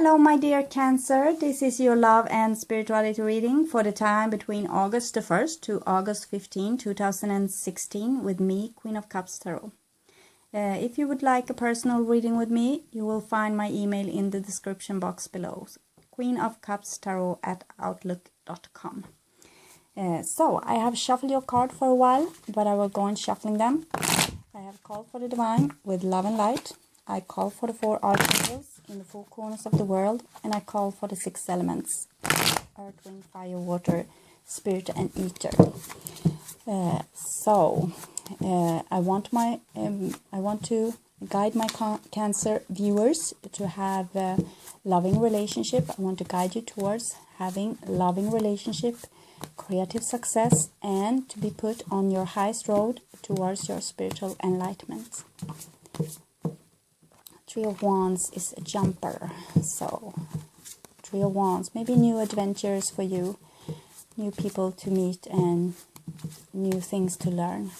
Hello, my dear Cancer. This is your love and spirituality reading for the time between August the 1st to August 15, 2016 with me, Queen of Cups Tarot. If you would like a personal reading with me, you will find my email in the description box below. queenofcupstarot@outlook.com. So, I have shuffled your card for a while, but I will go on shuffling them. I have called for the divine with love and light. I call for the 4 archangels in the 4 corners of the world, and I call for the 6 elements: earth, wind, fire, water, spirit, and ether. I want to guide my Cancer viewers to have a loving relationship. I want to guide you towards having a loving relationship, creative success, and to be put on your highest road towards your spiritual enlightenment. 3 of Wands is a jumper, so 3 of Wands, maybe new adventures for you, new people to meet and new things to learn.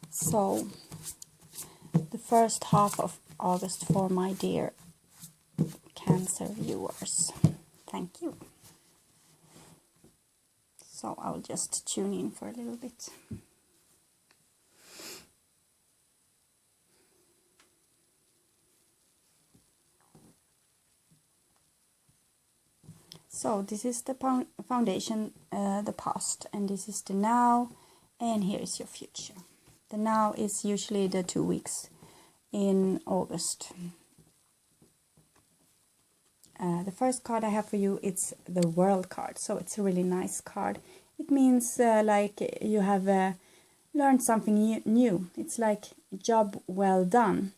So, the first half of August for my dear Cancer viewers. Thank you. So, I'll just tune in for a little bit. So this is the foundation, the past, and this is the now, and here is your future. The now is usually the 2 weeks in August. The first card I have for you, it's the World card, so it's a really nice card. It means like you have learned something new. It's like job well done.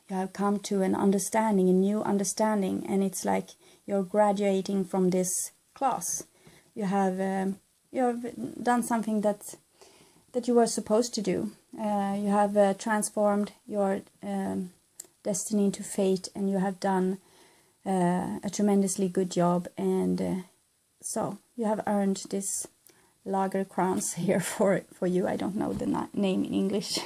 You have come to an understanding, a new understanding, and it's like you're graduating from this class. You have done something that you were supposed to do. You have transformed your destiny into fate, and you have done a tremendously good job. And so you have earned this lager crowns here for you. I don't know the name in English.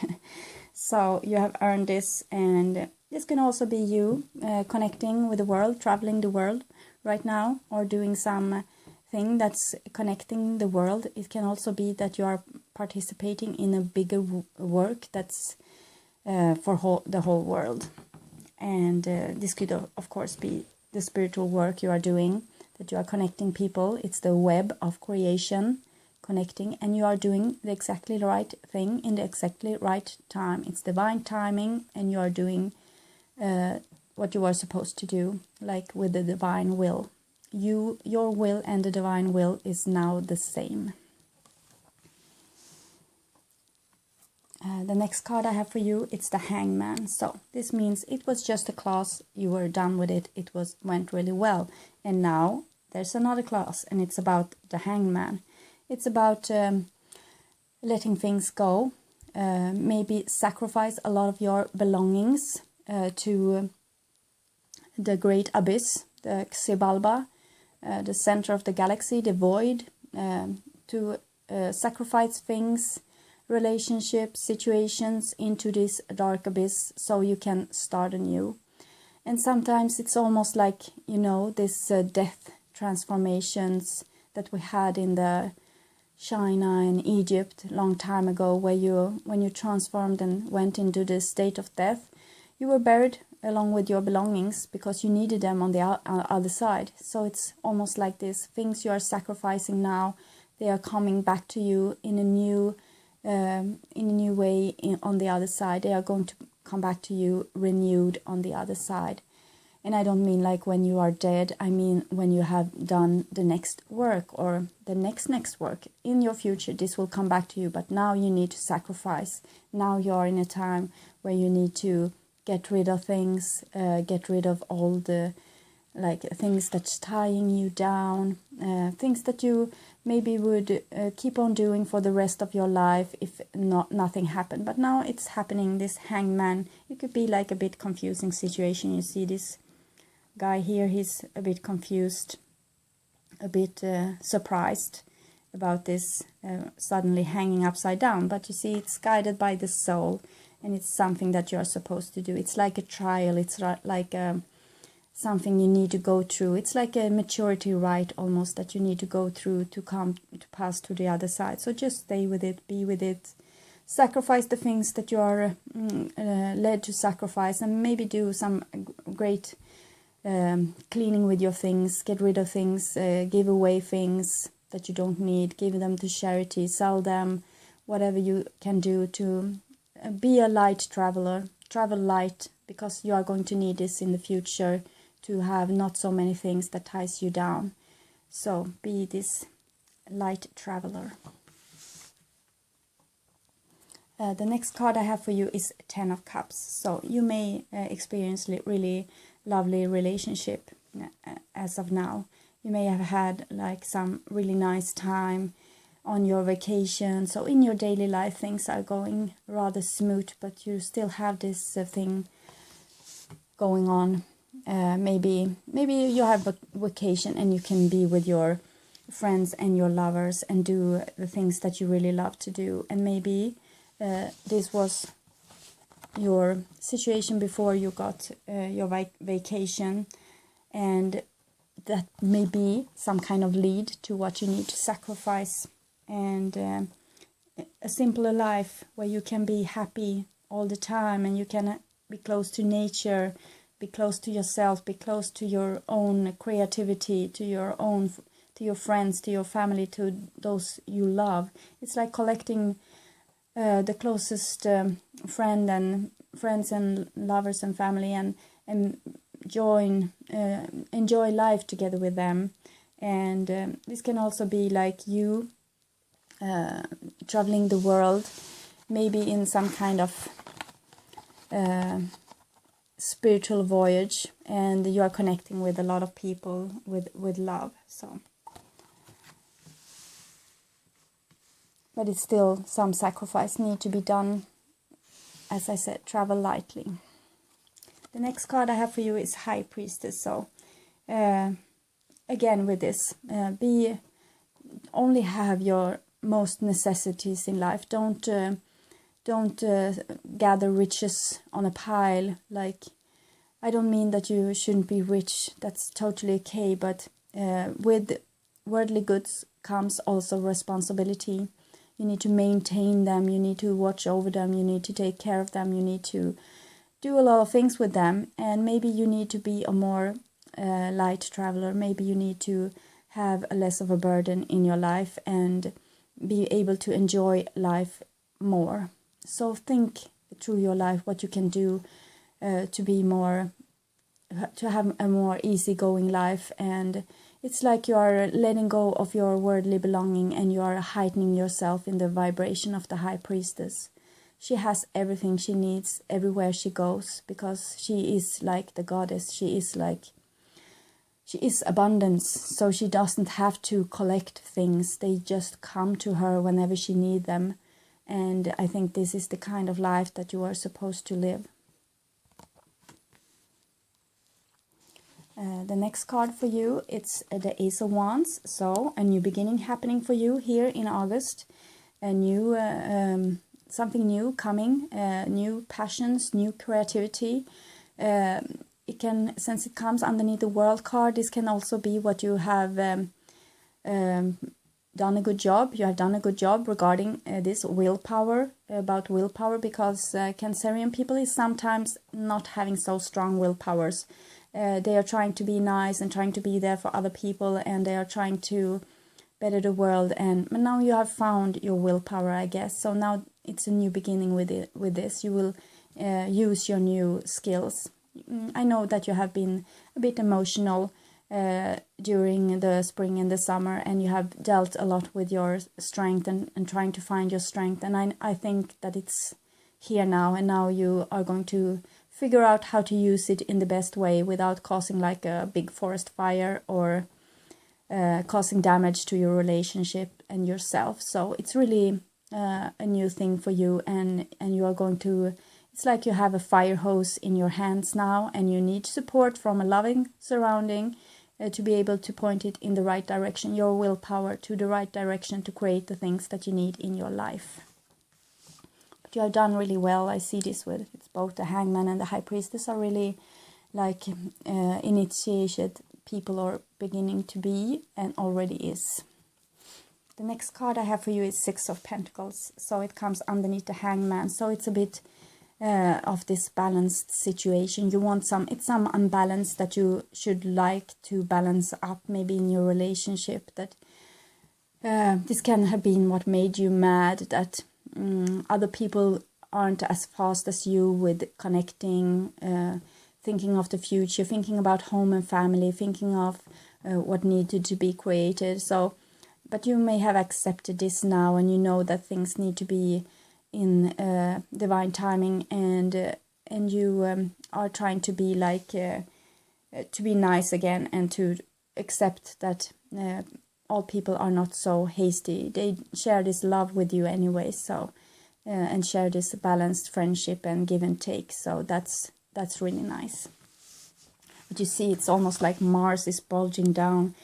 So you have earned this, and this can also be you connecting with the world, traveling the world right now, or doing something that's connecting the world. It can also be that you are participating in a bigger work that's for the whole world. And this could, of course, be the spiritual work you are doing, that you are connecting people. It's the web of creation, connecting, and you are doing the exactly right thing in the exactly right time. It's divine timing, and you are doing what you are supposed to do, like with the divine will. Your will and the divine will is now the same. The next card I have for you, it's the Hangman. So this means it was just a class, you were done with it, went really well, and now there's another class, and it's about the Hangman. It's about letting things go, maybe sacrifice a lot of your belongings to the great abyss, the Xibalba, the center of the galaxy, the void, to sacrifice things, relationships, situations into this dark abyss so you can start anew. And sometimes it's almost like, this death transformations that we had in the China and Egypt a long time ago, where when you transformed and went into the state of death, you were buried along with your belongings because you needed them on the other side. So it's almost like this: things you are sacrificing now, they are coming back to you in a new way on the other side. They are going to come back to you renewed on the other side. And I don't mean like when you are dead. I mean when you have done the next work or the next work in your future. This will come back to you, but now you need to sacrifice. Now you are in a time where you need to get rid of things, get rid of all the things that's tying you down, things that you maybe would keep on doing for the rest of your life if nothing happened. But now it's happening, this Hangman. It could be like a bit confusing situation. You see this guy here, he's a bit confused, a bit surprised about this suddenly hanging upside down. But you see, it's guided by the soul, and it's something that you are supposed to do. It's like a trial. It's like something you need to go through. It's like a maturity rite almost that you need to go through to pass to the other side. So just stay with it, be with it, sacrifice the things that you are led to sacrifice, and maybe do some great cleaning with your things, get rid of things, give away things that you don't need, give them to charity, sell them, whatever you can do to be a light traveler. Travel light, because you are going to need this in the future to have not so many things that ties you down. So be this light traveler. The next card I have for you is Ten of Cups. So you may experience really lovely relationship as of now. You may have had like some really nice time on your vacation. So in your daily life things are going rather smooth, but you still have this thing going on. Maybe you have a vacation and you can be with your friends and your lovers and do the things that you really love to do. And maybe this was your situation before you got your vacation, and that may be some kind of lead to what you need to sacrifice, and a simpler life where you can be happy all the time and you can be close to nature, be close to yourself, be close to your own creativity, to your friends, to your family, to those you love. It's like collecting the closest friends and lovers and family, and enjoy life together with them. And this can also be like you traveling the world, maybe in some kind of spiritual voyage, and you are connecting with a lot of people with love. So, but it's still some sacrifice need to be done. As I said, travel lightly. The next card I have for you is High Priestess. So again with this, only have your most necessities in life. Don't gather riches on a pile. Like, I don't mean that you shouldn't be rich. That's totally okay. But with worldly goods comes also responsibility. You need to maintain them. You need to watch over them. You need to take care of them. You need to do a lot of things with them. And maybe you need to be a more light traveler. Maybe you need to have a less of a burden in your life and be able to enjoy life more. So think through your life what you can do to have a more easygoing life. And it's like you are letting go of your worldly belonging and you are heightening yourself in the vibration of the High Priestess. She has everything she needs everywhere she goes, because she is like the goddess. She is abundance, so she doesn't have to collect things. They just come to her whenever she needs them. And I think this is the kind of life that you are supposed to live. The next card for you, it's the Ace of Wands. So a new beginning happening for you here in August. A new something new coming, new passions, new creativity. It can, since it comes underneath the World card, this can also be what you have done a good job. You have done a good job regarding this willpower, about willpower, because Cancerian people is sometimes not having so strong willpowers. They are trying to be nice and trying to be there for other people, and they are trying to better the world. And now you have found your willpower, I guess. So now it's a new beginning with this. You will use your new skills. I know that you have been a bit emotional during the spring and the summer, and you have dealt a lot with your strength and trying to find your strength. And I think that it's here now, and now you are going to figure out how to use it in the best way without causing like a big forest fire or causing damage to your relationship and yourself. So it's really a new thing for you, and you are going to, it's like you have a fire hose in your hands now, and you need support from a loving surrounding to be able to point it in the right direction, your willpower to the right direction to create the things that you need in your life. But you have done really well. I see this with, it's both the Hangman and the High Priestess are really like initiated people are beginning to be and already is. The next card I have for you is Six of Pentacles. So it comes underneath the Hangman. So it's a bit of this balanced situation. You want it's some unbalance that you should like to balance up maybe in your relationship. That this can have been what made you mad, that other people aren't as fast as you with connecting, thinking of the future, thinking about home and family, thinking of what needed to be created. So, but you may have accepted this now, and you know that things need to be in divine timing, and you are trying to be like to be nice again, and to accept that all people are not so hasty. They share this love with you anyway, so and share this balanced friendship and give and take. So that's really nice. But you see, it's almost like Mars is bulging down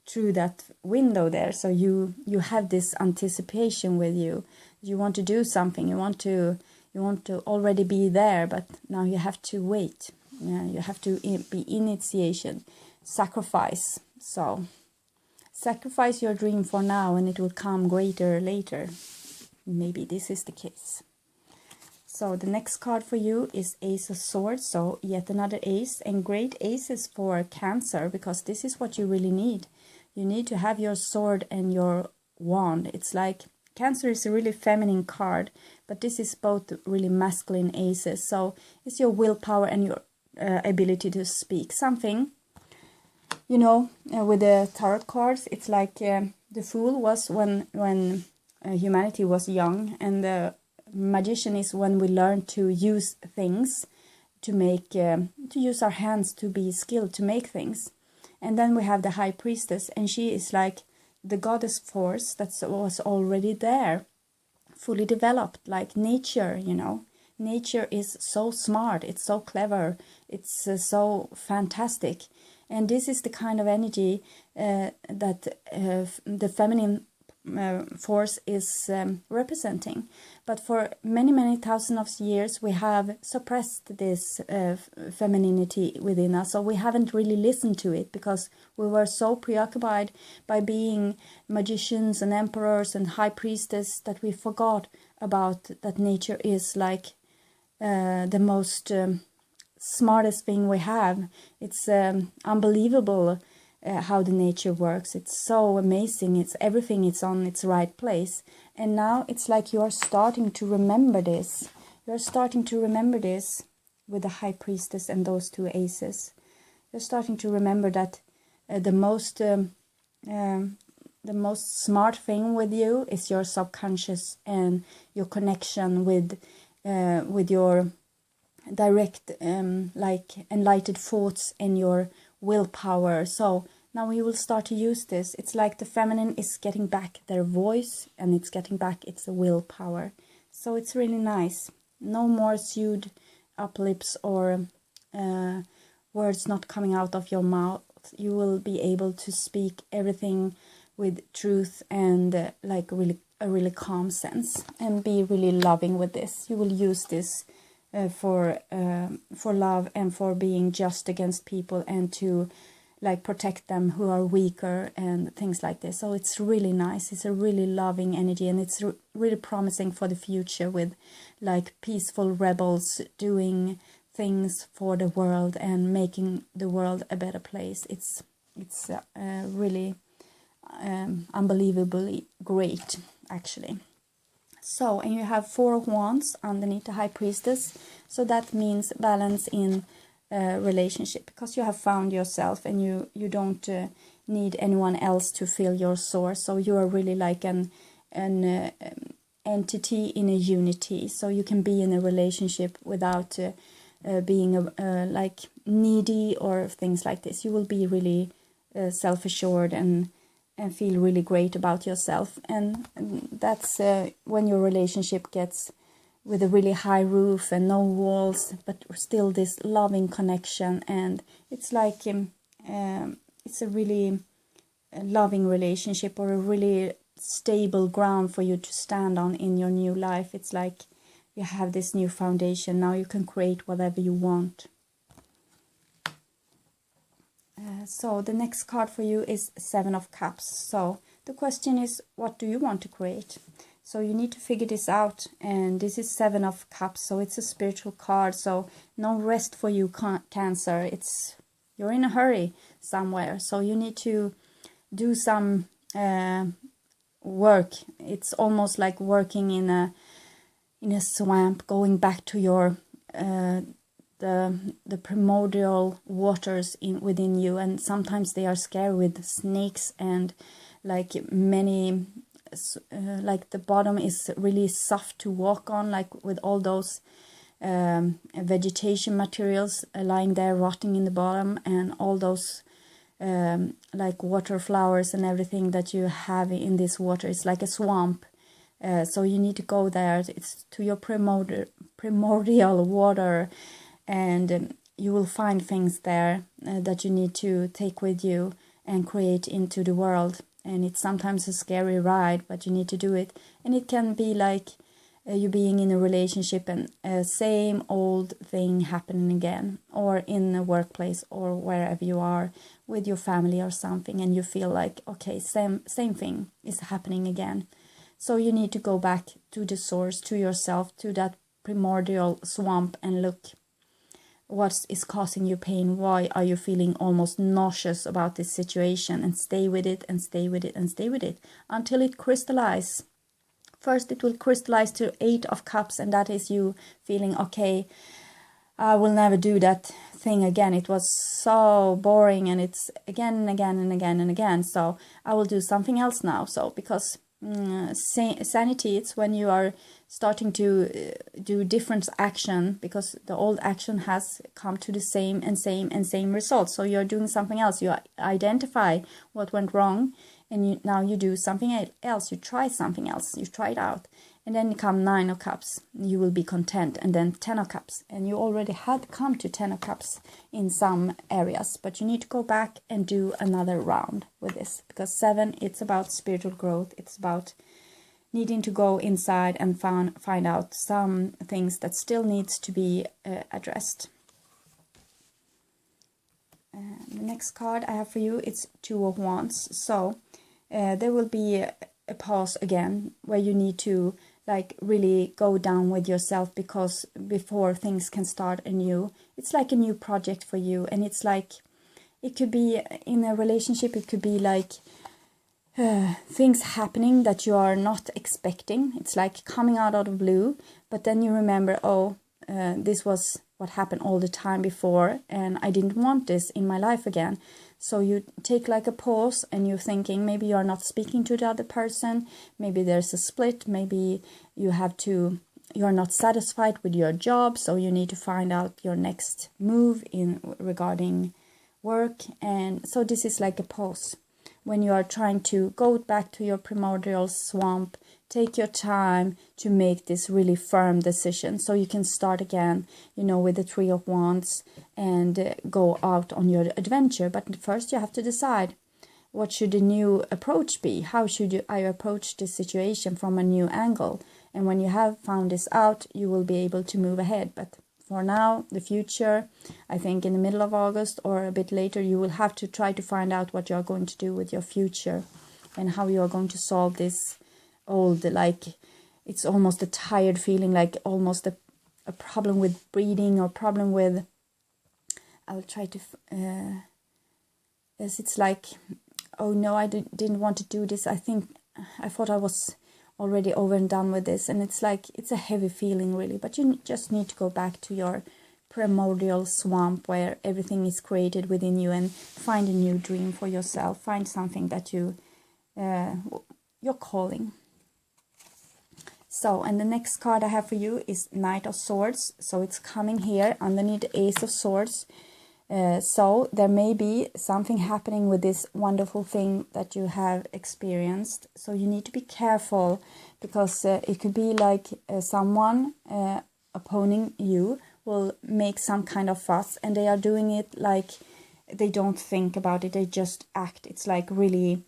through that window there. So you have this anticipation with you. You want to do something. You want to already be there, but now you have to wait. You have to be initiation, sacrifice. So sacrifice your dream for now, and it will come greater later. Maybe this is the case. So the next card for you is Ace of Swords. So yet another ace, and great aces for Cancer, because this is what you really need. You need to have your sword and your wand. It's like Cancer is a really feminine card, but this is both really masculine aces. So it's your willpower and your ability to speak something. You know, with the tarot cards, it's like the Fool was when humanity was young, and the Magician is when we learn to use things, to make, to use our hands, to be skilled to make things. And then we have the High Priestess, and she is like the goddess force that was already there, fully developed, like nature, you know. Nature is so smart, it's so clever, it's so fantastic. And this is the kind of energy that the feminine force is representing. But for many thousands of years we have suppressed this femininity within us, so we haven't really listened to it, because we were so preoccupied by being magicians and emperors and high priestess that we forgot about that nature is like the most smartest thing we have. It's unbelievable how the nature works. It's so amazing. It's everything. It's on its right place. And now it's like you are starting to remember this. You're starting to remember this with the High Priestess and those two aces. You're starting to remember that the most smart thing with you is your subconscious and your connection with your direct like enlightened thoughts and your willpower. So now we will start to use this. It's like the feminine is getting back their voice, and it's getting back its willpower. So it's really nice. No more sewed up lips or words not coming out of your mouth. You will be able to speak everything with truth and like a really calm sense, and be really loving with this. You will use this for love and for being just against people, and to like protect them who are weaker and things like this. So it's really nice. It's a really loving energy, and it's really promising for the future, with like peaceful rebels doing things for the world and making the world a better place. It's really unbelievably great, actually. So, and you have 4 wands underneath the High Priestess. So that means balance in relationship, because you have found yourself, and you don't need anyone else to fill your source. So you are really like an entity in a unity. So you can be in a relationship without being like needy or things like this. You will be really self-assured and feel really great about yourself. And that's when your relationship gets with a really high roof and no walls, but still this loving connection. And it's like it's a really loving relationship, or a really stable ground for you to stand on in your new life. It's like you have this new foundation. Now you can create whatever you want. So the next card for you is Seven of Cups. So the question is, what do you want to create? So you need to figure this out. And this is Seven of Cups, so it's a spiritual card. So no rest for you, Cancer. You're in a hurry somewhere. So you need to do some work. It's almost like working in a swamp, going back to your the primordial waters within you, and sometimes they are scary with snakes and like many like the bottom is really soft to walk on, like with all those vegetation materials lying there rotting in the bottom, and all those like water flowers and everything that you have in this water. It's like a swamp. So you need to go there. It's to your primordial water, and you will find things there that you need to take with you and create into the world. And it's sometimes a scary ride, but you need to do it. And it can be like you being in a relationship and same old thing happening again, or in a workplace or wherever you are with your family or something, and you feel like, okay, same thing is happening again. So you need to go back to the source, to yourself, to that primordial swamp, and look what is causing you pain. Why are you feeling almost nauseous about this situation? And stay with it and stay with it and stay with it until it crystallizes. First it will crystallize to 8 of Cups, and that is you feeling, okay, I will never do that thing again. It was so boring, and it's again and again and again and again. So I will do something else now. So because sanity, it's when you are starting to do different action, because the old action has come to the same results. So you're doing something else. You identify what went wrong, and now you do something else. You try something else. You try it out, and then come 9 of Cups. You will be content, and then 10 of Cups. And you already had come to 10 of Cups in some areas, but you need to go back and do another round with this, because 7, it's about spiritual growth. It's about needing to go inside and find out some things that still needs to be addressed. The next card I have for you, it's 2 of Wands. So there will be a pause again where you need to like really go down with yourself, because before things can start anew. It's like a new project for you, and it's like, it could be in a relationship, it could be like things happening that you are not expecting. It's like coming out of the blue, but then you remember, oh, this was what happened all the time before, and I didn't want this in my life again. So you take like a pause, and you're thinking, maybe you're not speaking to the other person, maybe there's a split, maybe you're not satisfied with your job, so you need to find out your next move in regarding work. And so this is like a pause when you are trying to go back to your primordial swamp. Take your time to make this really firm decision, so you can start again, with the 3 of Wands, and go out on your adventure. But first you have to decide, what should the new approach be? How should I approach this situation from a new angle? And when you have found this out, you will be able to move ahead. But for now, the future, I think in the middle of August or a bit later, you will have to try to find out what you're going to do with your future, and how you are going to solve this old, like, it's almost a tired feeling, like almost a problem with breathing, or problem with, I'll try to, yes, it's like, oh no, I didn't want to do this. I thought I was already over and done with this, and it's like, it's a heavy feeling really, but you just need to go back to your primordial swamp where everything is created within you, and find a new dream for yourself. Find something that you're calling. So, and the next card I have for you is Knight of Swords. So it's coming here underneath the Ace of Swords. So there may be something happening with this wonderful thing that you have experienced. So you need to be careful, because it could be like someone opposing you will make some kind of fuss, and they are doing it like they don't think about it. They just act. It's like really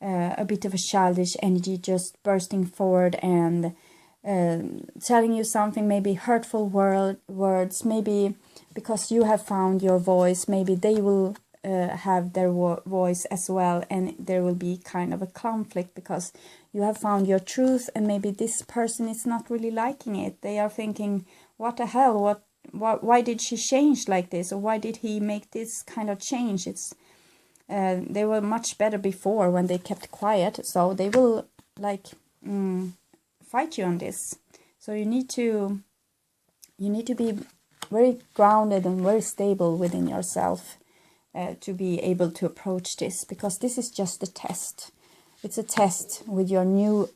a bit of a childish energy just bursting forward, and telling you something, maybe hurtful words, maybe because you have found your voice, maybe they will have their voice as well, and there will be kind of a conflict because you have found your truth, and maybe this person is not really liking it. They are thinking, what the hell, why did she change like this, or why did he make this kind of change? It's they were much better before when they kept quiet, so they will like fight you on this. So you need to be very grounded and very stable within yourself to be able to approach this, because this is just a test. It's a test with your new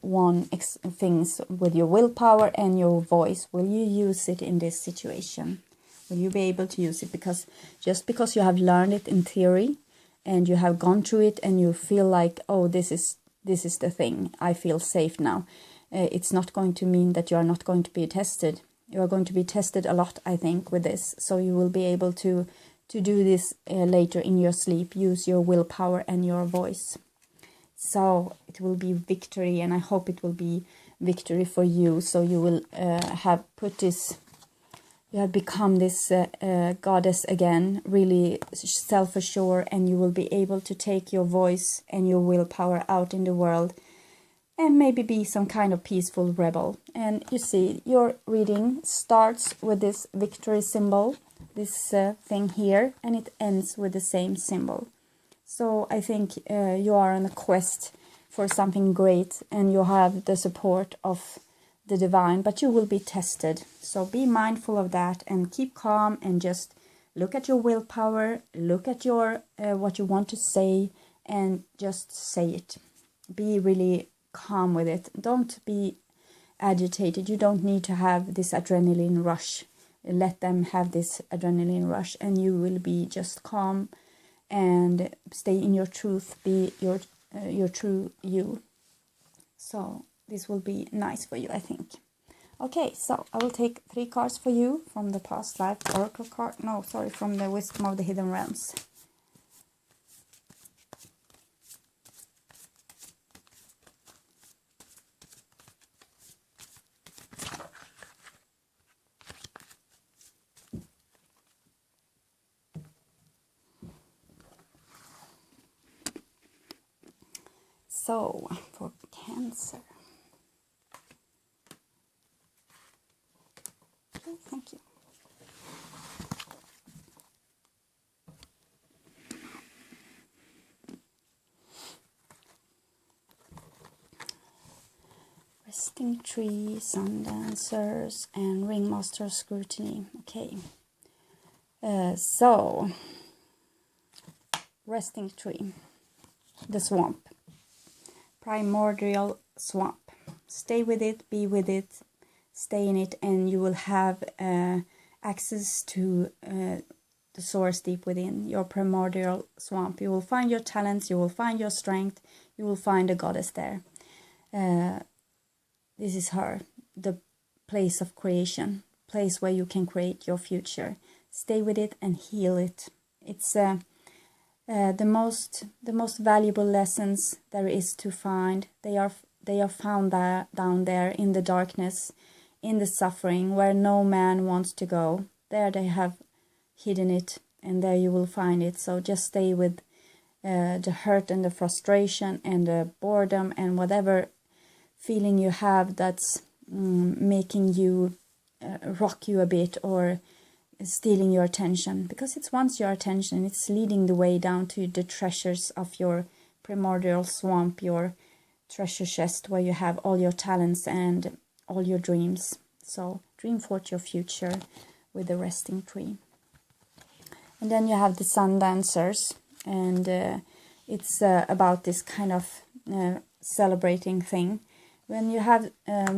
things, with your willpower and your voice. Will you use it in this situation? Will you be able to use it? Because just because you have learned it in theory and you have gone through it and you feel like, oh, this is the thing, I feel safe now, it's not going to mean that you are not going to be tested. You are going to be tested a lot, I think, with this. So you will be able to do this later in your sleep. Use your willpower and your voice. So it will be victory, and I hope it will be victory for you. So you will you have become this goddess again, really self-assured, and you will be able to take your voice and your willpower out in the world and maybe be some kind of peaceful rebel. And you see, your reading starts with this victory symbol, this thing here, and it ends with the same symbol. So I think you are on a quest for something great, and you have the support of the divine, but you will be tested. So be mindful of that and keep calm and just look at your willpower, look at your what you want to say, and just say it. Be really calm with it. Don't be agitated. You don't need to have this adrenaline rush. Let them have this adrenaline rush, and you will be just calm and stay in your truth. Be your true you. So this will be nice for you, I think. Okay, so I will take 3 cards for you from the past life oracle card. No, sorry, from the Wisdom of the Hidden Realms. So, for Cancer. Okay, thank you. Resting Tree, Sun Dancers, and Ringmaster Scrutiny. Okay. So, Resting Tree. The swamp. Primordial swamp. Stay with it, be with it, stay in it, and you will have access to the source deep within your primordial swamp. You will find your talents, you will find your strength, you will find a goddess there. This is her, the place of creation, place where you can create your future. Stay with it and heal it. It's the most valuable lessons there is to find. They are found down there in the darkness, in the suffering, where no man wants to go. There they have hidden it, and there you will find it. So just stay with the hurt and the frustration and the boredom and whatever feeling you have that's making you rock you a bit or stealing your attention, because it's wants your attention. It's leading the way down to the treasures of your primordial swamp, your treasure chest, where you have all your talents and all your dreams. So dream forth your future with the Resting Tree. And then you have the Sun Dancers, and it's about this kind of celebrating thing. When you have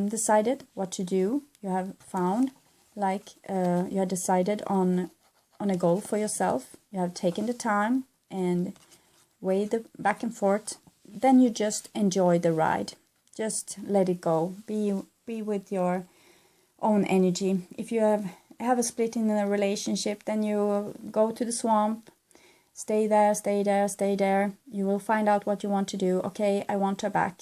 decided what to do, you have found, like you have decided on a goal for yourself, you have taken the time and weighed the back and forth, then you just enjoy the ride. Just let it go. Be with your own energy. If you have a split in a relationship, then you go to the swamp, stay there. You will find out what you want to do. Okay, I want her back.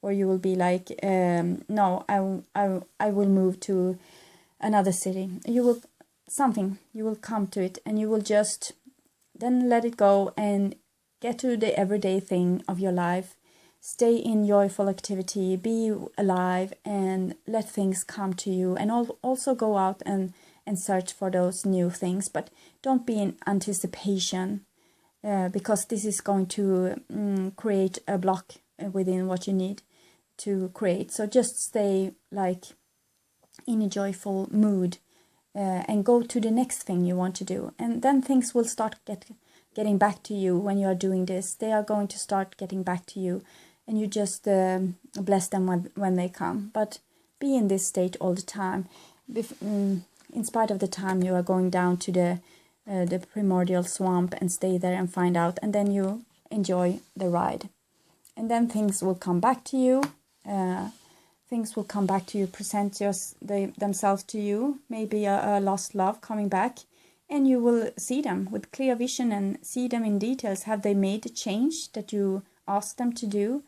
or you will be like, no, I will move to another city. You will come to it, and you will just then let it go and get to the everyday thing of your life. Stay in joyful activity, be alive, and let things come to you. And also go out and search for those new things. But don't be in anticipation, because this is going to create a block within what you need to create. So just stay like in a joyful mood, and go to the next thing you want to do. And then things will start getting back to you when you are doing this. They are going to start getting back to you. And you just bless them when they come. But be in this state all the time. In spite of the time you are going down to the primordial swamp and stay there and find out. And then you enjoy the ride. And then things will come back to you. Things will come back to you, present themselves to you. Maybe a lost love coming back. And you will see them with clear vision and see them in details. Have they made the change that you asked them to do?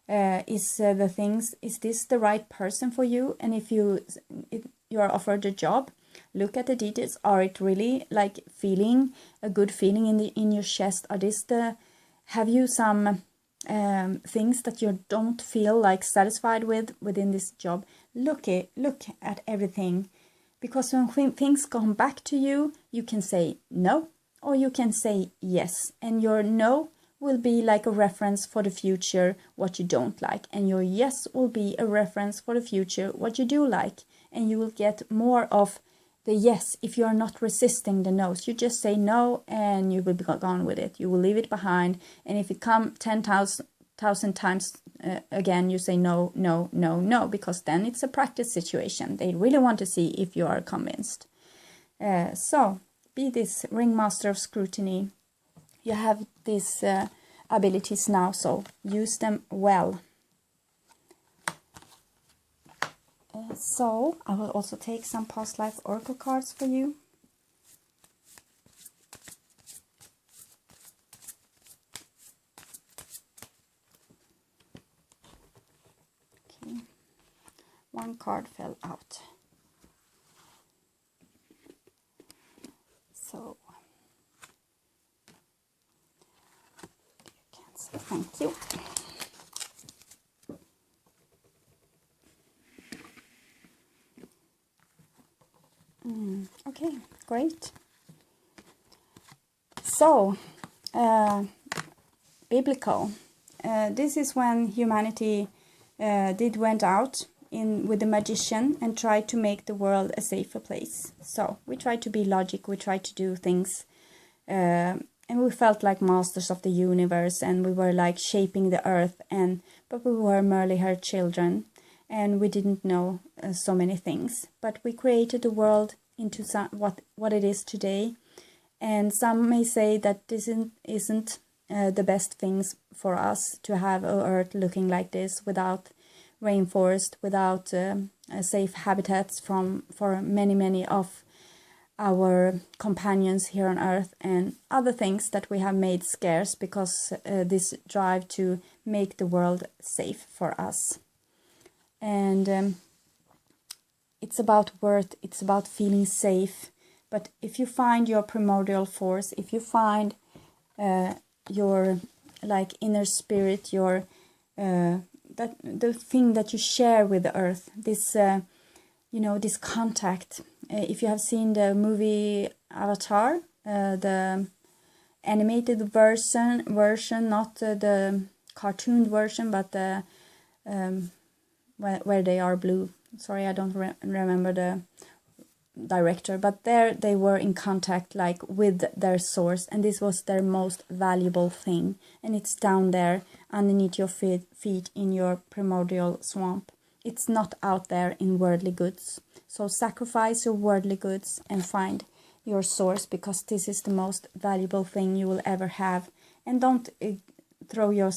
Is this the right person for you? And if you are offered a job, look at the details. Are it really like feeling a good feeling in your chest? Have you some things that you don't feel like satisfied within this job? Look at everything, because when things come back to you, you can say no, or you can say yes, and your no will be like a reference for the future what you don't like, and your yes will be a reference for the future what you do like, and you will get more of the yes if you are not resisting the no's. You just say no and you will be gone with it. You will leave it behind, and if it come 10,000 times again, you say no, no, no, no, because then it's a practice situation. They really want to see if you are convinced. So be this ringmaster of scrutiny. You have these abilities now, so use them well. So I will also take some past life oracle cards for you. Okay, one card fell out. So thank you. Okay, great. So, biblical. This is when humanity went out with the magician and tried to make the world a safer place. So we tried to be logic. We tried to do things. And we felt like masters of the universe, and we were like shaping the earth, but we were merely her children, and we didn't know so many things. But we created the world into what it is today, and some may say that this isn't the best things for us to have an earth looking like this, without rainforest, without safe habitats for many of our companions here on earth, and other things that we have made scarce because this drive to make the world safe for us. And it's about worth, it's about feeling safe. But if you find your primordial force, if you find your like inner spirit, your the thing that you share with the earth, this this contact. If you have seen the movie Avatar, the animated version, not the cartoon version, but the where they are blue. Sorry, I don't remember the director, but there they were in contact like with their source, and this was their most valuable thing, and it's down there underneath your feet in your primordial swamp. It's not out there in worldly goods. So sacrifice your worldly goods and find your source, because this is the most valuable thing you will ever have. And don't throw your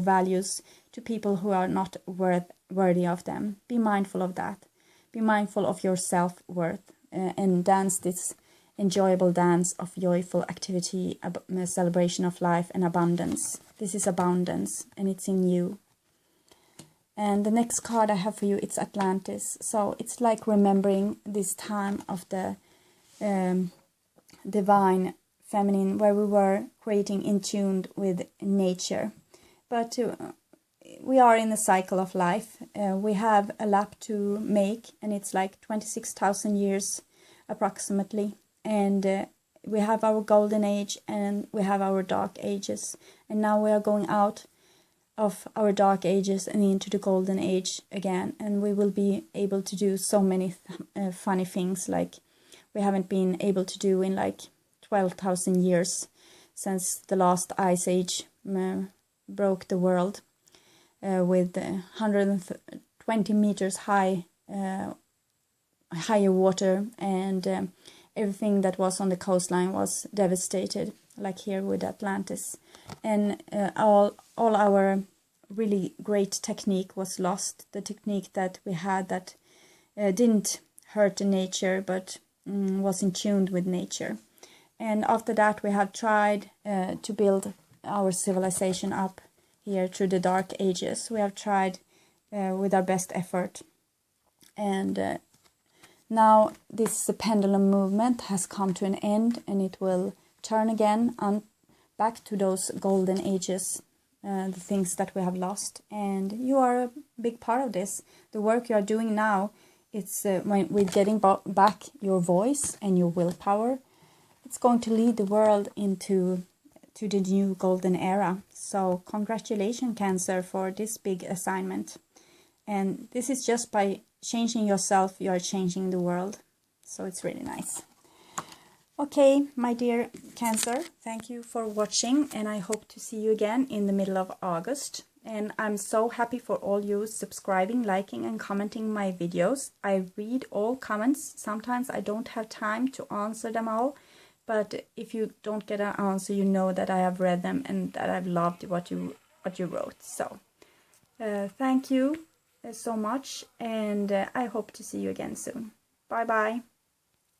values to people who are not worthy of them. Be mindful of that. Be mindful of your self-worth, and dance this enjoyable dance of joyful activity, celebration of life and abundance. This is abundance, and it's in you. And the next card I have for you, it's Atlantis. So it's like remembering this time of the divine feminine, where we were creating in tune with nature. But we are in the cycle of life. We have a lap to make, and it's like 26,000 years approximately. And we have our golden age and we have our dark ages. And now we are going out of our dark ages and into the golden age again. And we will be able to do so many funny things like we haven't been able to do in like 12,000 years since the last ice age broke the world with 120 meters high higher water, and everything that was on the coastline was devastated, like here with Atlantis. And all our really great technique was lost, the technique that we had that didn't hurt the nature but was in tune with nature. And after that we have tried to build our civilization up here through the dark ages. We have tried with our best effort, and now this pendulum movement has come to an end, and it will turn again back to those golden ages, the things that we have lost. And you are a big part of this. The work you are doing now, it's with getting back your voice and your willpower. It's going to lead the world into the new golden era. So congratulations, Cancer, for this big assignment. And this is just by changing yourself, you are changing the world. So it's really nice. Okay, my dear Cancer, thank you for watching, and I hope to see you again in the middle of August. And I'm so happy for all you subscribing, liking and commenting my videos. I read all comments. Sometimes I don't have time to answer them all, but if you don't get an answer, you know that I have read them and that I've loved what you wrote. So thank you so much, and I hope to see you again soon. Bye bye.